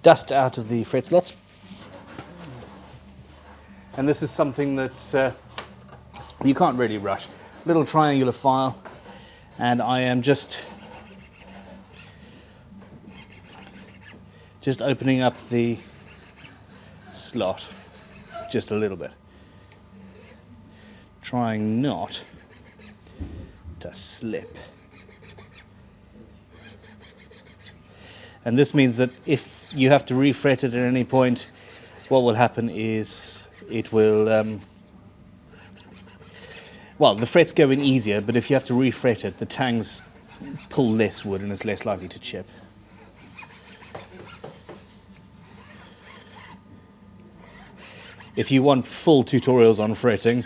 dust out of the fret slots. And this is something that you can't really rush. Little triangular file, and I am just opening up the slot just a little bit, trying not to slip. And this means that if you have to refret it at any point, what will happen is it will, well, the frets go in easier, but if you have to refret it, the tangs pull less wood and it's less likely to chip. If you want full tutorials on fretting,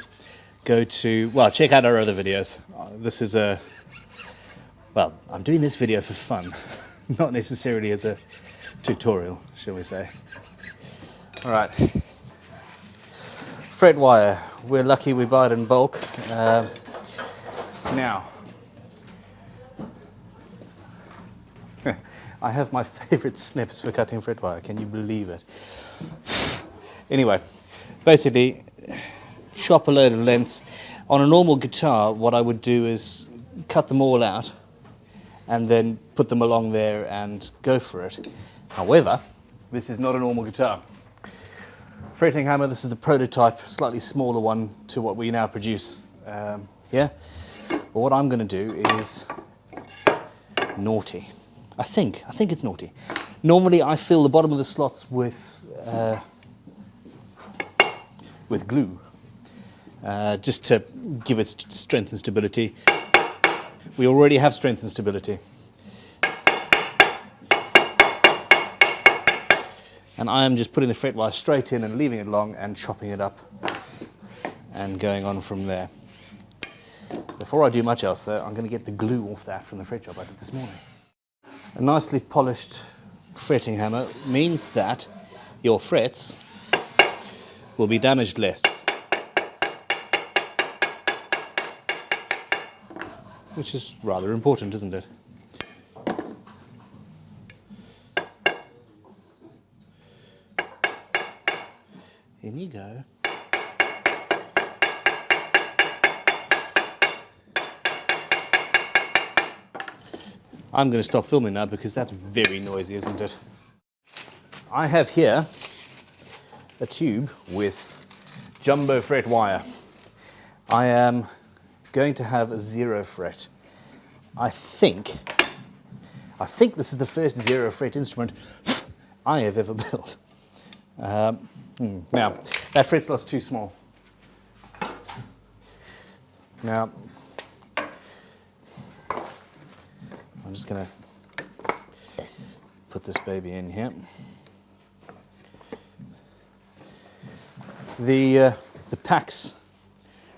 go to, well, check out our other videos. This is well, I'm doing this video for fun, not necessarily as a tutorial, shall we say. All right. Fret wire. We're lucky we buy it in bulk. Now, I have my favorite snips for cutting fret wire. Can you believe it? Anyway, basically, chop a load of lengths. On a normal guitar, what I would do is cut them all out and then put them along there and go for it. However, this is not a normal guitar. Fretting hammer, this is the prototype, slightly smaller one to what we now produce here. But what I'm going to do is naughty. I think it's naughty. Normally I fill the bottom of the slots with glue, just to give it strength and stability. We already have strength and stability. And I am just putting the fret wire straight in and leaving it long and chopping it up and going on from there. Before I do much else though, I'm going to get the glue off that from the fret job I did this morning. A nicely polished fretting hammer means that your frets will be damaged less. Which is rather important, isn't it? In you go. I'm going to stop filming now because that's very noisy, isn't it? I have here a tube with jumbo fret wire. I am going to have a 0 fret. I think this is the first 0 fret instrument I have ever built. Now, that fret slot's too small. Now, I'm just going to put this baby in here. The PAX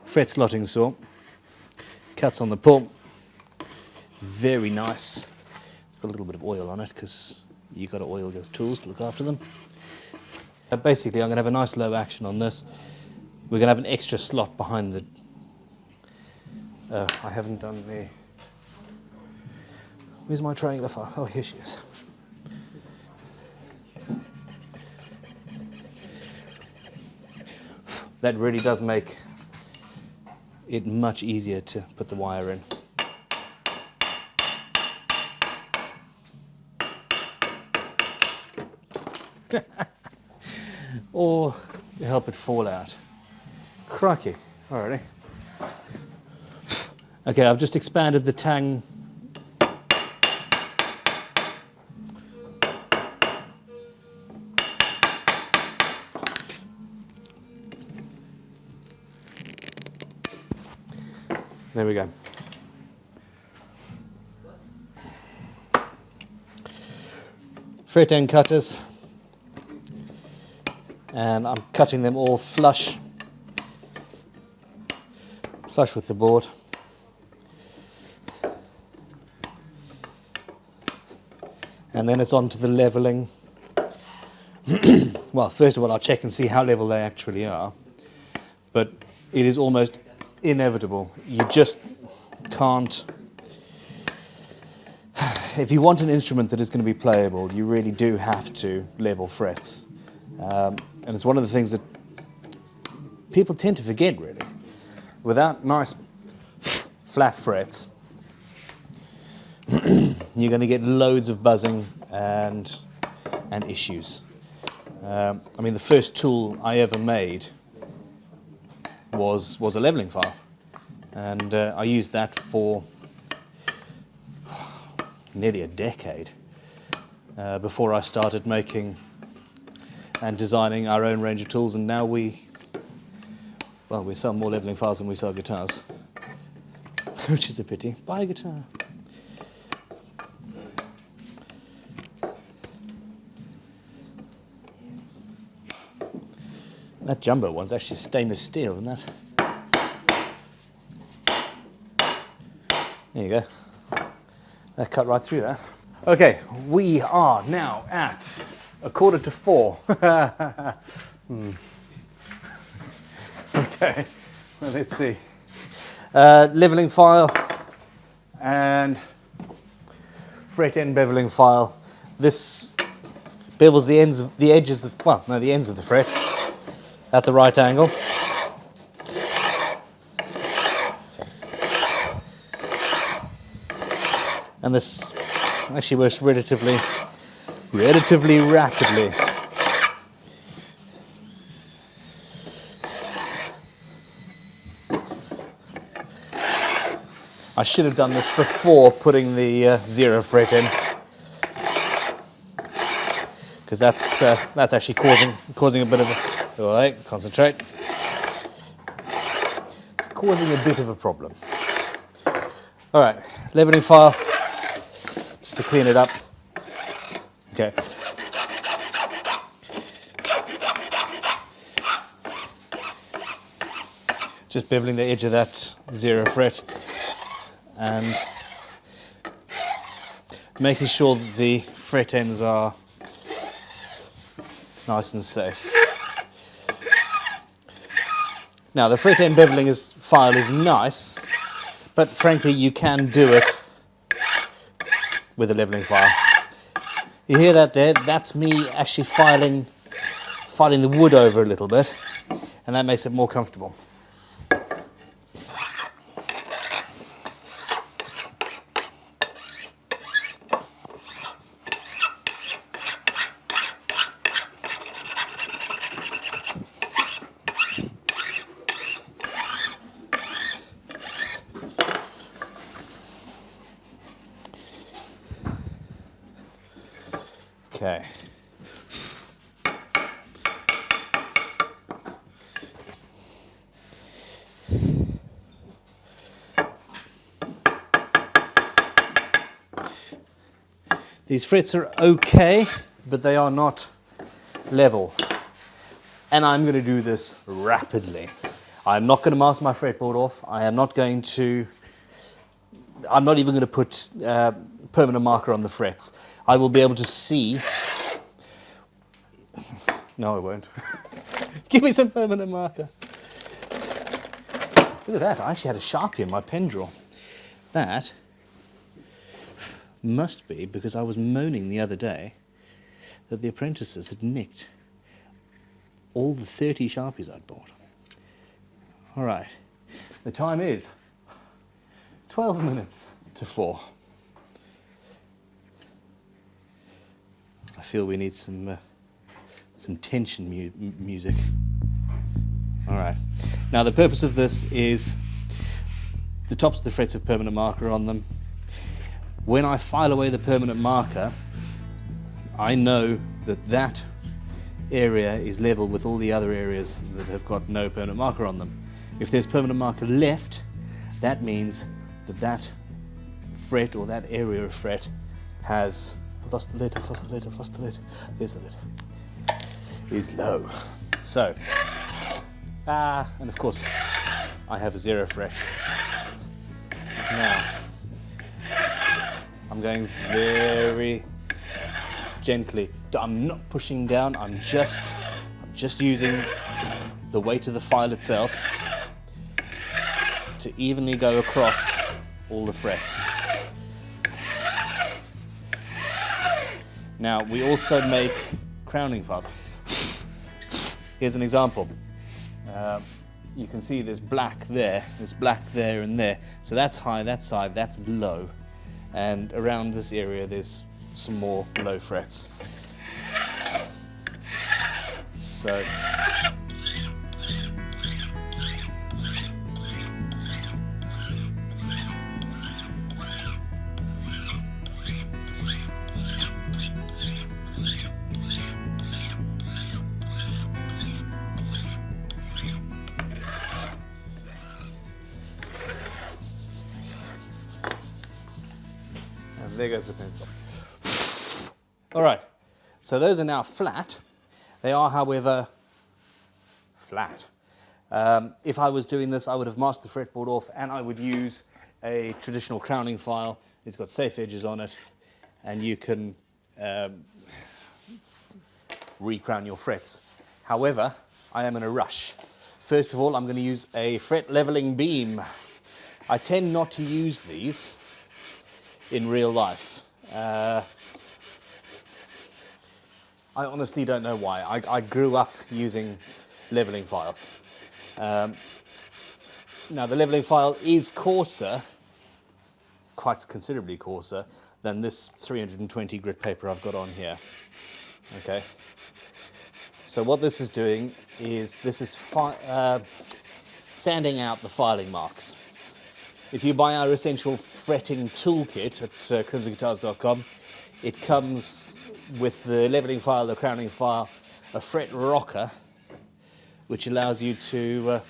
fret slotting saw cuts on the pull. Very nice. It's got a little bit of oil on it because you've got to oil your tools to look after them. Basically, I'm going to have a nice low action on this. We're going to have an extra slot behind the... I haven't done the... Where's my triangular file? Oh, here she is. That really does make it much easier to put the wire in. Or help it fall out. Crikey, alrighty. Okay, I've just expanded the tang. There we go. Fret end cutters. And I'm cutting them all flush with the board. And then it's on to the leveling. Well, first of all, I'll check and see how level they actually are. But it is almost inevitable. You just can't if you want an instrument that is going to be playable, you really do have to level frets. And it's one of the things that people tend to forget, really. Without nice flat frets, you're going to get loads of buzzing and issues. I mean, the first tool I ever made was a leveling file, and I used that for nearly a decade before I started making and designing our own range of tools. And now we sell more leveling files than we sell guitars, which is a pity. Buy a guitar. That jumbo one's actually stainless steel, isn't that? There you go. That cut right through that. Okay, we are now at 4:45. Okay, well, let's see. Leveling file and fret end beveling file. This bevels the ends of the ends of the fret at the right angle. And this actually works relatively rapidly. I should have done this before putting the 0 fret in, because that's actually causing a bit of a... All right, concentrate. It's causing a bit of a problem. All right, leveling file, just to clean it up. Okay. Just beveling the edge of that 0 fret and making sure that the fret ends are nice and safe. Now, the fret end beveling file is nice, but frankly, you can do it with a leveling file. You hear that there? That's me actually filing the wood over a little bit, and that makes it more comfortable. Okay. These frets are okay, but they are not level. And I'm going to do this rapidly. I'm not going to mask my fretboard off. I'm not even going to put permanent marker on the frets. I will be able to see. No, I won't. Give me some permanent marker. Look at that. I actually had a Sharpie in my pen drawer. That must be because I was moaning the other day that the apprentices had nicked all the 30 Sharpies I'd bought. All right. The time is 12 minutes to 4. I feel we need some tension music. All right. Now the purpose of this is the tops of the frets have permanent marker on them. When I file away the permanent marker, I know that area is level with all the other areas that have got no permanent marker on them. If there's permanent marker left, that means that fret or that area of fret has... I've lost the lid. There's the lid. Is low. So, and of course, I have a 0 fret. Now, I'm going very gently. I'm not pushing down. I'm just using the weight of the file itself to evenly go across all the frets. Now, we also make crowning files. Here's an example. You can see there's black there, and there. So that's high, that's high, that's low. And around this area, there's some more low frets. So. And there goes the pencil. All right, so those are now flat. They are, however, flat. If I was doing this, I would have masked the fretboard off and I would use a traditional crowning file. It's got safe edges on it, and you can re-crown your frets. However, I am in a rush. First of all, I'm going to use a fret leveling beam. I tend not to use these in real life. I honestly don't know why. I grew up using leveling files. Now, the leveling file is coarser, quite considerably coarser, than this 320 grit paper I've got on here. Okay. So what this is doing is this is sanding out the filing marks. If you buy our essential fretting toolkit at crimsonguitars.com, it comes with the leveling file, the crowning file, a fret rocker, which allows you to...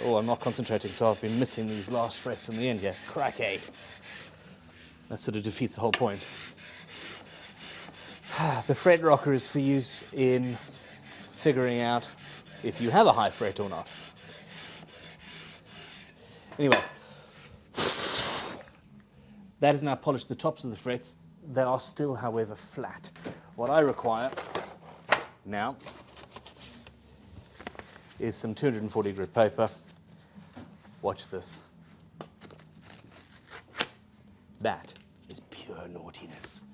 oh, I'm not concentrating, so I've been missing these last frets in the end here. Cracky. That sort of defeats the whole point. The fret rocker is for use in figuring out if you have a high fret or not. Anyway, that has now polished the tops of the frets. They are still, however, flat. What I require now is some 240 grit paper. Watch this. That is pure naughtiness.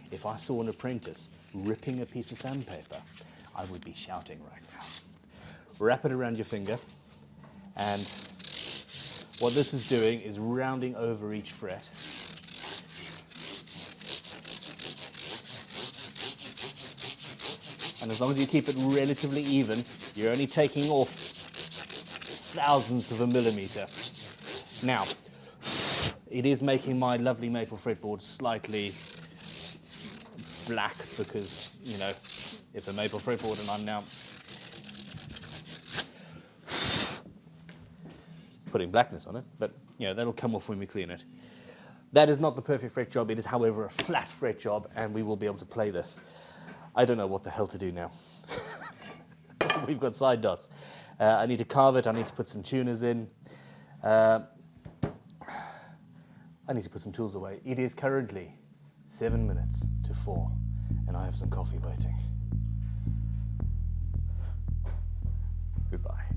If I saw an apprentice ripping a piece of sandpaper, I would be shouting right now. Wrap it around your finger, and what this is doing is rounding over each fret. And as long as you keep it relatively even, you're only taking off thousandths of a millimeter. Now, it is making my lovely maple fretboard slightly black because, you know, it's a maple fretboard and I'm now putting blackness on it, but, you know, that'll come off when we clean it. That is not the perfect fret job. It is, however, a flat fret job, and we will be able to play this. I don't know what the hell to do now. We've got side dots. I need to carve it. I need to put some tuners in. I need to put some tools away. It is currently 7 minutes to 4, and I have some coffee waiting. Goodbye.